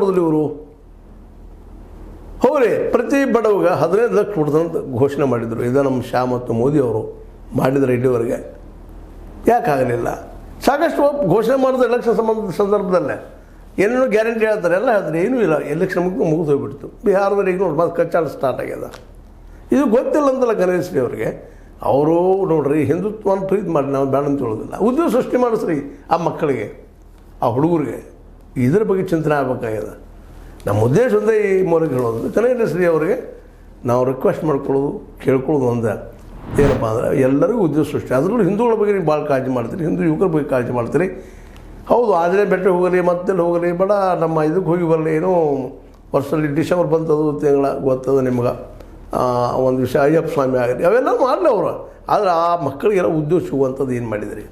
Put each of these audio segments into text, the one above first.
ಮಾಡೋದಿಲ್ಲ ಇವರು? ಹೋಗ್ರಿ, ಪ್ರತಿ ಬಡವಗೆ 15 ಲಕ್ಷ ಕೊಡ್ದಂತ ಘೋಷಣೆ ಮಾಡಿದರು. ಇದು ನಮ್ಮ ಶಾ ಮತ್ತು ಮೋದಿ ಅವರು ಮಾಡಿದರೆ ಇಲ್ಲಿವರೆಗೆ. ಯಾಕಾಗಲಿಲ್ಲ? ಸಾಕಷ್ಟು ಘೋಷಣೆ ಮಾಡಿದ್ರು ಎಲೆಕ್ಷನ್ ಸಂದರ್ಭದಲ್ಲೇ ಏನೇನೋ ಗ್ಯಾರಂಟಿ ಹೇಳ್ತಾರೆ, ಎಲ್ಲ ಹೇಳ್ತಾರೆ, ಏನೂ ಇಲ್ಲ. ಎಲೆಕ್ಷನ್ ಮುಗಿದು ಹೋಗ್ಬಿಡ್ತು. ಬಿಹಾರದಲ್ಲಿ ಈಗ ನೋಡಿ ಮತ್ತೆ ಕಚ್ಚಾಟ ಸ್ಟಾರ್ಟ್ ಆಗ್ಯದ. ಇದು ಗೊತ್ತಿಲ್ಲ ಅಂತಲ್ಲ ಗಣೇಶ್ ಅವರಿಗೆ. ಅವರು ನೋಡ್ರಿ ಹಿಂದುತ್ವವನ್ನು ಪ್ರೀತಿ ಮಾಡಿ ನಾವು ಬೇಡ ಅಂತ ಹೇಳೋದಿಲ್ಲ. ಉದ್ಯೋಗ ಸೃಷ್ಟಿ ಮಾಡಿಸ್ರಿ ಆ ಮಕ್ಕಳಿಗೆ, ಆ ಹುಡುಗರಿಗೆ. ಇದ್ರ ಬಗ್ಗೆ ಚಿಂತನೆ ಆಗಬೇಕಾಗ್ಯದ. ನಮ್ಮ ಉದ್ದೇಶ ಒಂದೇ ಈ ಮೂಲಕ ಹೇಳೋದು. ಗಣೇಶ್ರೀ ಅವರಿಗೆ ನಾವು ರಿಕ್ವೆಸ್ಟ್ ಮಾಡ್ಕೊಳ್ಳೋದು, ಕೇಳ್ಕೊಳ್ಳೋದು ಒಂದೇ, ಏನಪ್ಪ ಅಂದರೆ ಎಲ್ಲರಿಗೂ ಉದ್ಯೋಗ ಸೃಷ್ಟಿ. ಅದರಲ್ಲೂ ಹಿಂದೂಗಳ ಬಗ್ಗೆ ನೀವು ಭಾಳ ಕಾಳಜಿ ಮಾಡ್ತೀರಿ, ಹಿಂದೂ ಯುವಕರ ಬಗ್ಗೆ ಕಾಳಜಿ ಮಾಡ್ತೀರಿ. ಹೌದು, ಆಂಜನೇಯ ಬೆಟ್ಟ ಹೋಗಲಿ, ಮತ್ತೆಲ್ಲಿ ಹೋಗಲಿ, ಬೇಡ ನಮ್ಮ ಇದಕ್ಕೆ ಹೋಗಿ ಬರಲಿ. ಏನೋ ವರ್ಷದಲ್ಲಿ ಡಿಸೆಂಬರ್ ಬಂತದು ತಿಂಗಳ ಗೊತ್ತದ ನಿಮ್ಗೆ. ಒಂದು ವಿಷಯ ಅಯ್ಯಪ್ಪ ಸ್ವಾಮಿ ಆಗಲಿ, ಅವೆಲ್ಲ ಮಾಡಲಿ ಅವರು. ಆದರೆ ಆ ಮಕ್ಕಳಿಗೆಲ್ಲ ಉದ್ಯೋಗ ಸಿಗುವಂಥದ್ದು ಏನು ಮಾಡಿದಿರಿ?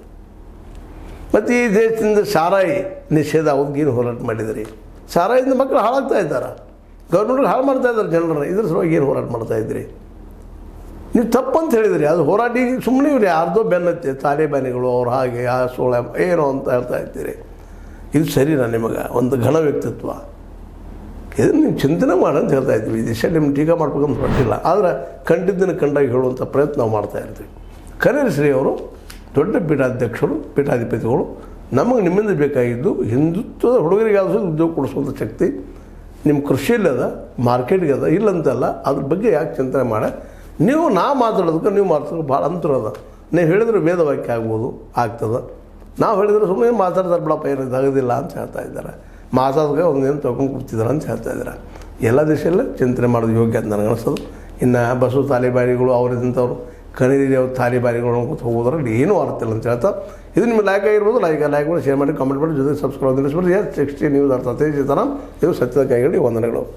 ಮತ್ತು ಈ ದೇಶದಿಂದ ಸಾರಾಯಿ ನಿಷೇಧ ಆಗೋದಕ್ಕೆ ಏನು ಹೋರಾಟ ಮಾಡಿದಿರಿ? ಸಾರಾಯಿಂದ ಮಕ್ಕಳು ಹಾಳಾಗ್ತಾ ಇದ್ದಾರೆ, ಗೌರ್ಮೆಂಟ್ಗೆ ಹಾಳು ಮಾಡ್ತಾ ಇದ್ದಾರೆ ಜನರನ್ನ. ಇದ್ರ ಸಲುವಾಗಿ ಏನು ಹೋರಾಟ ಮಾಡ್ತಾಯಿದ್ರಿ ನೀವು? ತಪ್ಪಂತ ಹೇಳಿದ್ರಿ. ಅದು ಹೋರಾಟ ಈಗ ಸುಮ್ಮನೆ ಇವ್ರಿ ಯಾರ್ದೋ ಬೆನ್ನತ್ತೆ ತಾಲಿಬಾನಿಗಳು ಅವ್ರು ಹಾಗೆ ಆ ಸೋಳ ಏನೋ ಅಂತ ಹೇಳ್ತಾ ಇರ್ತೀರಿ. ಇದು ಸರಿನಾ ನಿಮಗೆ? ಒಂದು ಘನ ವ್ಯಕ್ತಿತ್ವ ಇದನ್ನು ನೀವು ಚಿಂತನೆ ಮಾಡಂತ ಹೇಳ್ತಾ ಇದ್ವಿ. ಈ ದಿಶೆ ನಿಮ್ಮ ಟೀಕಾ ಮಾಡ್ಬೇಕಂತ ಹೊರಟಿಲ್ಲ, ಆದರೆ ಕಂಡಿದ್ದನ್ನು ಕಂಡಾಗಿ ಹೇಳುವಂಥ ಪ್ರಯತ್ನ ನಾವು ಮಾಡ್ತಾ ಇರ್ತೀವಿ. ಕನಕಶ್ರೀ ಅವರು ದೊಡ್ಡ ಪೀಠಾಧ್ಯಕ್ಷರು, ಪೀಠಾಧಿಪತಿಗಳು. ನಮಗೆ ನಿಮ್ಮಿಂದ ಬೇಕಾಗಿದ್ದು ಹಿಂದುತ್ವದ ಹುಡುಗರಿಗೆ ಆದರೂ ಉದ್ಯೋಗ ಕೊಡಿಸುವಂಥ ಶಕ್ತಿ ನಿಮ್ಮ ಕೃಷಿಯಲ್ಲಿ ಅದ, ಮಾರ್ಕೆಟ್ಗೆ ಅದ, ಇಲ್ಲಂತಲ್ಲ. ಅದ್ರ ಬಗ್ಗೆ ಯಾಕೆ ಚಿಂತನೆ ಮಾಡಿ ನೀವು ಮಾತಾಡೋದಕ್ಕೆ ನೀವು ಮಾತಾಡೋದು ಭಾಳ ಅಂತರ ಅದ. ನೀವು ಹೇಳಿದ್ರೆ ವೇದವಾಕ್ಯ ಆಗ್ಬೋದು, ಆಗ್ತದೆ. ನಾವು ಹೇಳಿದ್ರೆ ಸುಮ್ಮನೆ ಮಾತಾಡ್ತಾರೆ ಬಿಡಪ್ಪ, ಏನು ಇದಾಗೋದಿಲ್ಲ ಅಂತ ಹೇಳ್ತಾ ಇದ್ದಾರೆ. ಮಾತಾಡೋದಕ್ಕೆ ಒಂದೇನು ತೊಗೊಂಡು ಕೊಡ್ತಿದ್ದಾರೆ ಅಂತ ಹೇಳ್ತಾ ಇದ್ದಾರೆ. ಎಲ್ಲ ದೇಶದಲ್ಲೇ ಚಿಂತನೆ ಮಾಡೋದು ಯೋಗ್ಯ ಅಂತ ನನಗೆ ಅನಿಸೋದು. ಇನ್ನು ಬಸವ ತಾಲಿಬಾನಿಗಳು ಅವರಿದ್ದಂಥವ್ರು ಕಣಿರಿ ಅವ್ರ ತಾಲಿಬಾನಿಗಳು ಅನ್ಕೊತ ಹೋಗೋದ್ರಲ್ಲಿ ಏನೂ ಅರ್ಥ ಇಲ್ಲ ಅಂತ ಹೇಳ್ತಾ, ಇದು ನಿಮ್ಮ ಲೈಕ್ ಆಗಿರ್ಬೋದು. ಲೈಕ್ ಮಾಡಿ, ಶೇರ್ ಮಾಡಿ, ಕಾಮೆಂಟ್ ಮಾಡಿ, ಜೊತೆ ಸಬ್ಸ್ಕ್ರೈಬ್ ನಿಲ್ಲಿಸ್ಬಿಟ್ಟು. 60 ನ್ಯೂಸ್ ಅರ್ಥ ಇದು ಸತ್ಯದ ಕೈಗಡೆ ವಂದನೆಗಳು.